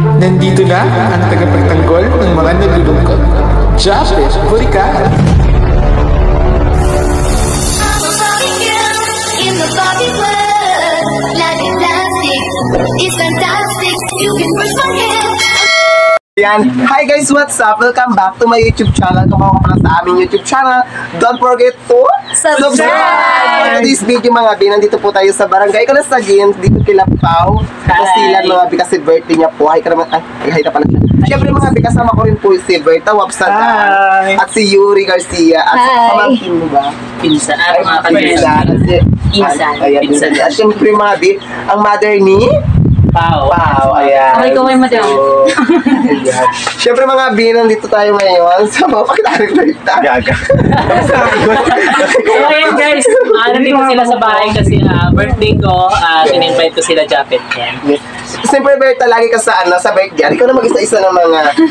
Nandito na ang tagapagtanggol ng mga naglulungkot. Japet, huli ka! Yan. Hi guys, what's up? Welcome back to my YouTube channel. Kung ako pa lang sa aming YouTube channel, don't forget to subscribe! For this video mga bi, nandito po tayo sa barangay Kalasagin, dito kila Pao. Kasilan mga bi, kasi birthday niya po. Hi ka naman, hi ka pala siya. Siyempre mga bi, kasama ko rin po si Berta Wapsadan at si Yuri Garcia at pamangkin mo ba? Pinsan. Mga pinsan. Pinsan. At siyempre mga bi, ang mother ni Pao. Ayan. Okay, kaway mo daw. Siyempre mga bi, nandito tayo ngayon. So, mapakita rin Berta. Gaga. So, ayan guys. Nandito sila sa bahay kasi birthday ko. In-invite ko sila Japet. Yes. Siyempre Berta, lagi ka sa birthday. Ikaw na mag-isa-isa ng mga lapat.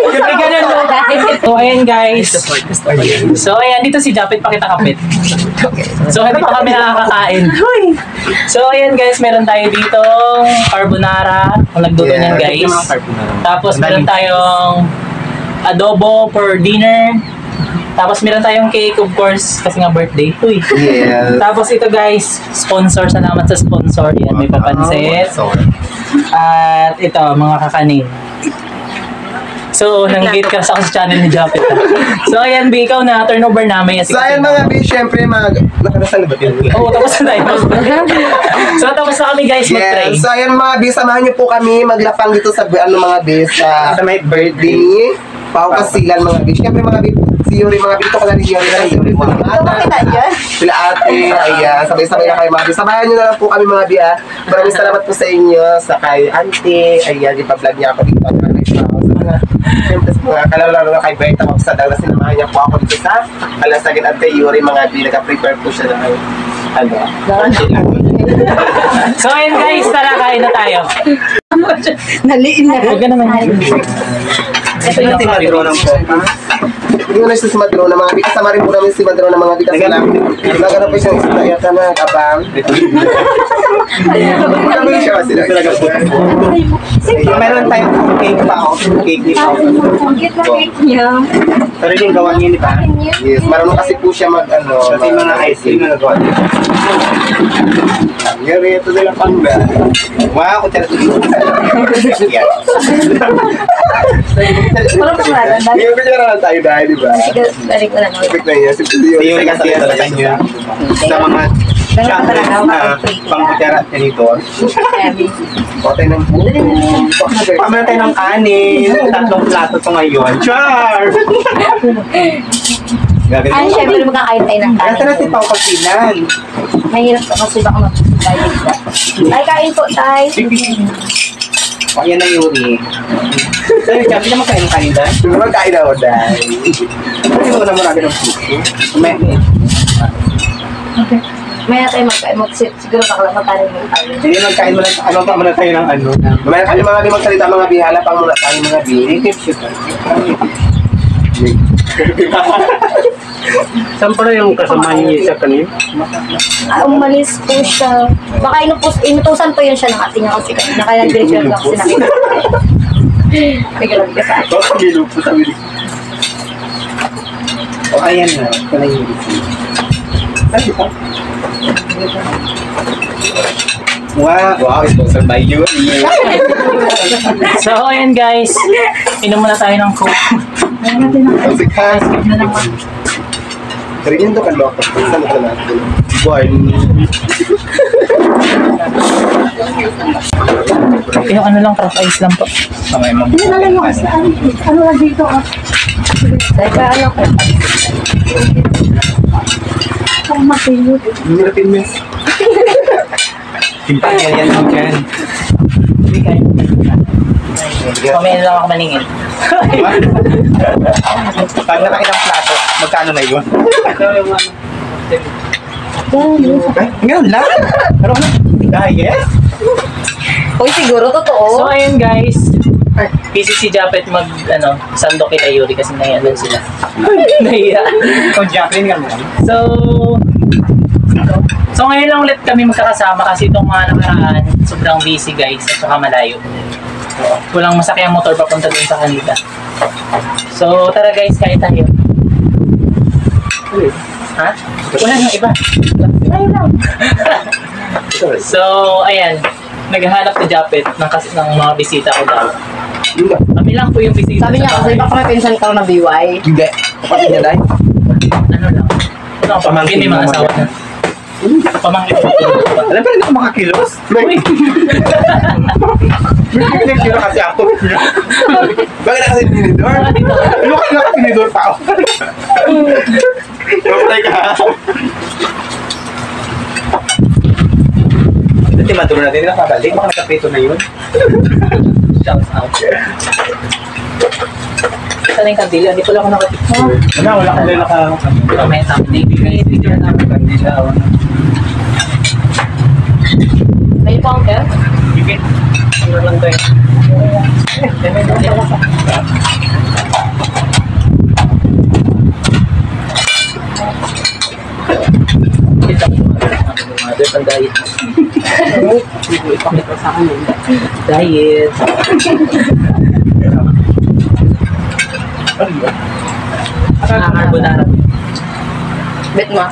Siyempre ganun mo. So, ayan guys. So, ayan. Dito si Japet. Pakita kapit. So, hindi pa kami nakakakain. So, ayan guys. Meron tayo dito carbonara. Kung nagduto niyan guys. Tapos, meron tayong adobo for dinner. Tapos meron tayong cake, of course, kasi nga birthday. Uy. Yes. Tapos ito guys, sponsor. Salamat sa sponsor. Yan, may papansit. At ito, mga kakanin. So, nang-gate ka sa channel ni Japet. So, ayan, B, ikaw na, turnover namin. So, ayan mga B, syempre nakarasal ba yun? Oo, tapos na tayo. So, tapos na kami guys, mag-try. So, ayan mga B, samahan niyo po kami maglapang dito sa mga B, sa may birthday ni Pao Kasilan mga B. Syempre mga B, si Yuri mga B, ito ko na rin Yuri mga ate. Sila ate, ayan, sabay-sabay na kayo mga B. Samahan niyo na lang po kami mga B, Maraming salamat po sa inyo, sa kay auntie, ayan, ipa-vlog niya ako dito. Siyempre sa mga kalalaro na kay Berta Wapsadan na sinamahan niya po ako dito sa Kalasagin at kay Yuri mga B. Nag-prepare po siya ng So, ayan guys, tara, kain na tayo. Naliin na. Huwag ka naman. Ito yung si Madrona po. Hindi mo na siya si Madrona mga bi. Kasama rin po namin si Madrona mga bi. Kasi lang, nagano po siyang isda yata na kabang. Nagano siya kasi lang. Meron tayong cake pa ako. Cake ni Pao. Ang cute na cake niya. Pero yung gawa niya, di ba? Yes, marunong kasi po siya Kasi mga ice cream na nagawa niya. Yari, ito nila pangga. Wow, kung talaga. Parang pangalan. Yung picture na tayo dahil, di ba? Balik ko lang. Perfect na yan. Si Yuri kasi talaga niya sa mga shoppers na pang-kutsara at ganito. Patay ng buko. Pamela tayo ng kanin. 3 plato ito ngayon. Char! Ay, syempre magkakain tayo ng Nasa na si kanin. Pao Kasilan. Mahirap pa kasi baka mag-bayad ka. Ay, kain po tayo. O, yan na Yuri. So, yung sabi na magkain ng kanin dahil. Siguro magkain ako dahil. Kasi mo na marami ng puso. Okay. Maya tayo siguro baka magkain mo tayo. Hindi, magkain mo lang. Ano pa muna tayo ng ano? Mamaya kami mga magsalita mga bihala pang muna tayo mga bi. Native sugar. Saan pala yung kasama niya sa kanil? Umalis po siya. Baka inutusan po yun siya ng ate niya kasi kanina. Kaya direct lang kasi nakita. Nagalag ka sa akin. Baka gilupo sa bilis. O, ayan na. Ito na yung receipt. Saan ito? Wow, sponsored by you. So, ayan guys. Inom muna tayo ng coke. Ang sikas. Karin ito kan loko. Saan ito natin? Born. Yung ano lang, craft ice lang po. Kamay mo. Ano na lang yung ano lang dito ah. Teka, ano ko? Ang matinod. Hindi natin miss. Simpanya yan mo dyan. Pamain lang ako maningin. Pag nakailang plato, magkano na yun? Ngayon lang? Pero ano? Yes? Uy, siguro totoo. So, ayun guys. Busy si Japet sando kila Yuri kasi nahiyalan sila. Nahiya. Kung Jacqueline nga mo. So, So ngayon lang ulit kami magkakasama kasi itong mga nakaraan, sobrang busy guys at saka malayo. Walang masakyang motor papunta dun sa kanila. So tara guys, kain tayo. Ha? Wala nang iba. Ayun lang. So, ayan. Naghahanap ni Japet ng mga bisita ko daw. Kami lang po yung bisita Sabi niya sa kasi bahay. baka may pinsan ka na BY. Hindi. Kapatid niya dahil. Ano lang. Ano, pamangkin may mga asawa na. Pamangkin ko. Alam pa rin ako makakilos? Uy! May kilo kasi ako. Bakit na kasi dinidor? Ano ka na kasi nidor pa ako? Kapatay ka. Dati maturo natin nakabalik. Baka nakaprito na yun. Shout out. Saan yung kandila? Hindi pala ako nakatikman. Wala ka nila ka. May thumbnail. Guys, video na namin kandila. May pang ka? Sige. Ano lang tayo. Kita ko mother pang diet. Ipakita sa akin yung diet. Carbonara. Bet mo.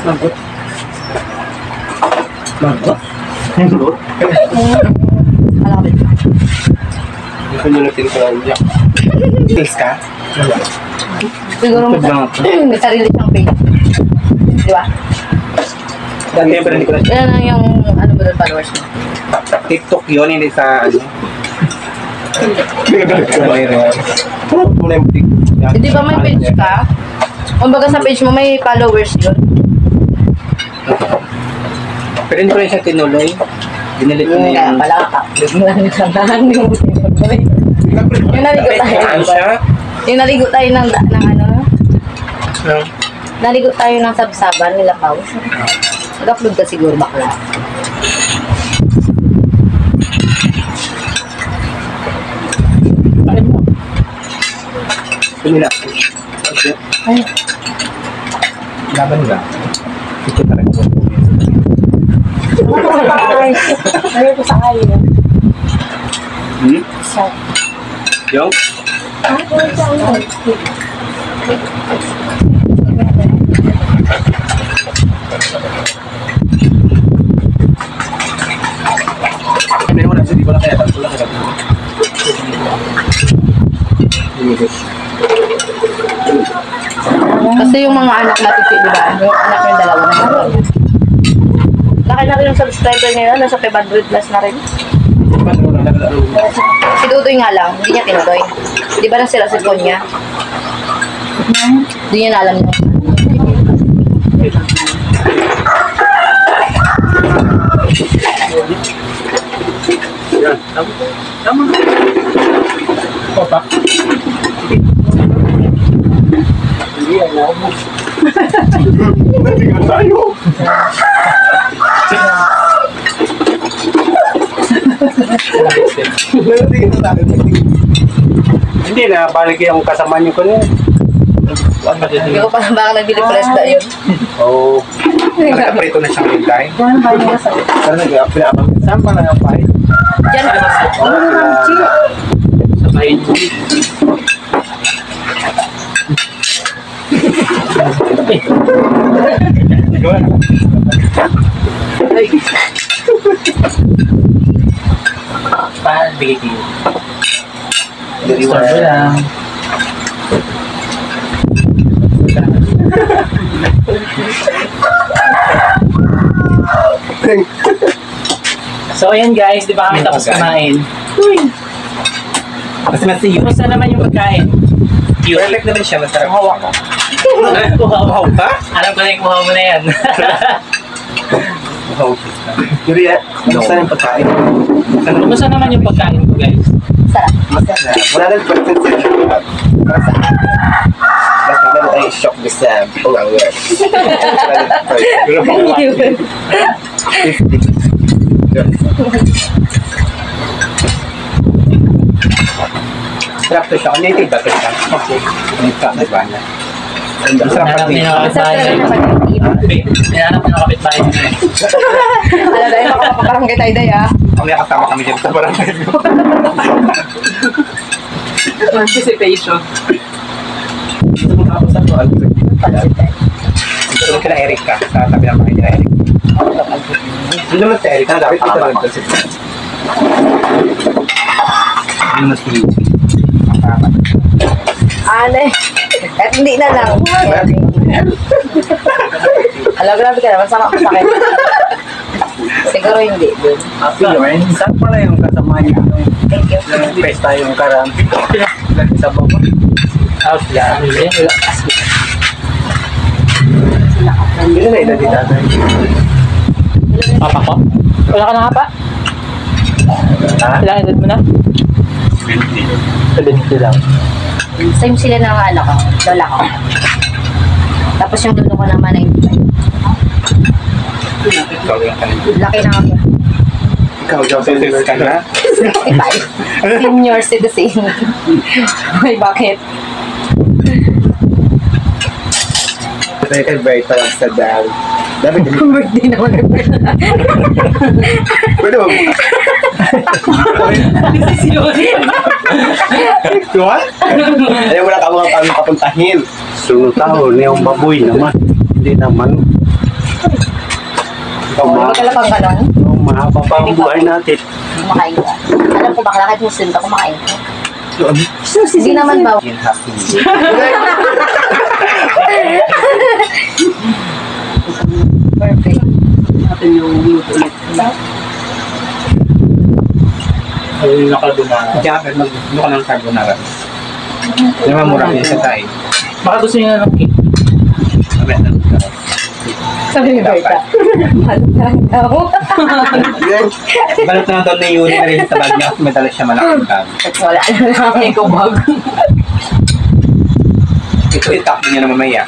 Magot. Mango? Alam ko bet mo. Hindi ko nyo natin sa uyak. Taste ka? Siguro may sarili siyang page. Di ba? Dati pa rin hindi ko na Yan lang yung ano ba doon followers mo. TikTok yun, hindi sa ano. Puro mo na yung TikTok. Hindi ba may page ka? Kumbaga sa page mo may followers yun. Pero hindi ko rin siya tinuloy. Dinalit ko na Kaya yung... pala ka. Yung naligo tayo. Ano siya? Yung naligo tayo ng ano. Naligo tayo ng sabsaban nila Paus. Nag-upload ka siguro bakla. Bakit mo? Tumila. Ay, Laban nila. Ito talaga po. ano ko sa kaya? Sa... Yung? Ano yung nasa di ko na kaya tapos wala ka Kasi yung mga anak natin, di ba? Yung anak yung dalawa na natin. Laki na rin yung subscriber nila, nasa 500 plus na rin. Si Dudoy nga lang, hindi niya tinuloy. Di ba na sila si niya? Hindi niya na alam yung... Tama. Opa. Hindi na, balik yung kasama niyo ko na. Hindi ko pa baka nag-depress na yun. Oo. Nagkaprito na siyang hintay. Pero nag-pinapang. Saan pa na yung pahit? Diyan. Sa bahay. Para bigay kayo. Store lang. So ayan guys, di ba kami tapos kumain? Mas masiyo. Kumusta naman yung pagkain? Cute. Perfect naman siya. Masarap. Hawa ka. Wow ka? Alam ko na yung kuha mo na yan. Wow. Yuri, kumusta yung pagkain? Kumusta naman yung pagkain ko guys? Sarap. Masarap. Wala nang percent sa para sa akin. Basta meron tayong shock sa pangawar. Sarap to siya. Native ba ito siya? Native ka, diba na? Masarap Sarap pati. niya. Masarap talaga na pag Babe, hinahanap niyo ng kapitbahay niyo eh. Alam na, baka mapaparangay tayo day ah. Kami kasama kami dyan sa barangay. Anticipation. Gusto mo tapos ako, Albert. Gusto kila Eric ka, sa tabi ng bahay ni Eric. Hindi naman si Eric, dapat ito lang ito. Hindi naman si Lucy. Ane. At hindi na lang. Alam, grabe ka naman. Sama ko sa akin. Siguro hindi. Saan pala yung kasama niyo? Thank you. Pesta yung karampi. Sa baba. Out lang. Hindi na edad dito. Papa ko? Wala ka na nga pa? Ha? Ilang edad mo na? 70 lang. Same sila ng ano ko. Lola ko. Tapos yung dulo ko naman ay Ikaw yung kanina. laki na ako. Ikaw, Joseph, ka na? Senior citizen. Ay, bakit? Ito yung kay Berta lang sa dal. Dapat din. Birthday naman. Pwede ba? What? Ayaw mo na ka mga kami papuntahin. Sunod taon, yung baboy naman. Hindi naman. Magkalapang ka nun? Mahaba pa ang buhay natin. Kumakain ka. Alam ko baka kahit Muslim ka, kumakain ka. Hindi naman ba? Yung happy. Perfect. Ayun yung nakaldunara. Kaya mag-ano ka ng carbonara. Naman mura kayo sa tayo. Baka gusto niyo na ng cake. Sabi ni Berta. Malutang daw. Balot na daw na yun na rin sa bag niya kasi madalas siya malaking bag. Wala na namin ko bag. Ito itap niya na mamaya.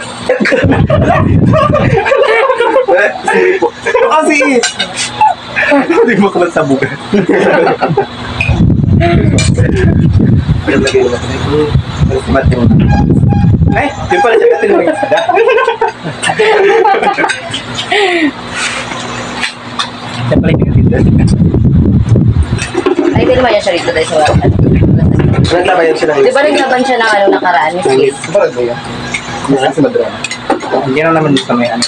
Kasi hindi mo kaman sa buka. Ay, yun pala siya natin yung isda. Siya pala yung isda. Ay, hindi naman yan siya rito dahil sa wala. Naglaban siya ng Di ba naglaban siya ng ano nakaraan? Miss Liz? Parang ba yan? Hindi na naman dito may ano.